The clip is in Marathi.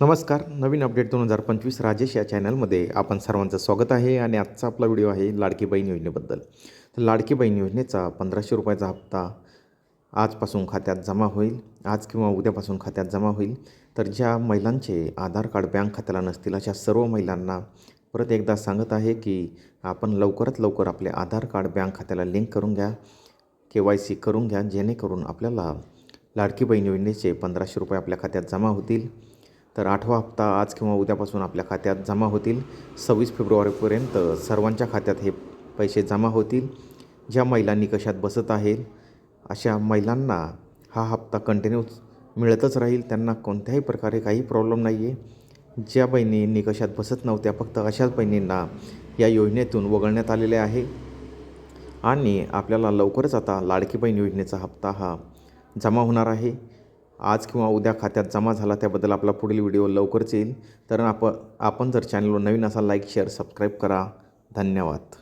नमस्कार. नवीन अपडेट 2025 राजेश या चॅनलमध्ये आपण सर्वांचं स्वागत आहे आणि आजचा आपला व्हिडिओ आहे लाडकी बहीण योजनेबद्दल. तर लाडकी बहीण योजनेचा ₹1500 हप्ता आजपासून खात्यात जमा होईल. आज किंवा उद्यापासून खात्यात जमा होईल. तर ज्या महिलांचे आधार कार्ड बँक खात्याला नसतील अशा सर्व महिलांना परत एकदा सांगत आहे की आपण लवकरात लवकर आपले आधार कार्ड बँक खात्याला लिंक करून घ्या, KYC करून घ्या, जेणेकरून आपल्याला लाडकी बहीण योजनेचे ₹1500 आपल्या खात्यात जमा होतील. तर 8वा हप्ता आज किंवा उद्यापासून आपल्या खात्यात जमा होतील. 26 फेब्रुवारीपर्यंत सर्वांच्या खात्यात हे पैसे जमा होतील. ज्या महिला निकषात बसत आहेत अशा महिलांना हा हप्ता कंटिन्यू मिळतच राहील. त्यांना कोणत्याही प्रकारे काही प्रॉब्लेम नाही आहे. ज्या बहिणी निकषात बसत नव्हत्या फक्त अशाच बहिणींना या योजनेतून वगळण्यात आलेले आहे आणि आपल्याला लवकरच आता लाडकी बहीण योजनेचा हप्ता हा जमा होणार आहे. आज किंवा उद्या खात्यात जमा झाला त्याबद्दल आपला पुढील व्हिडिओ लवकरच येईल. तर आपण जर चॅनलवर नवीन असाल लाईक, शेअर, सबस्क्राईब करा. धन्यवाद.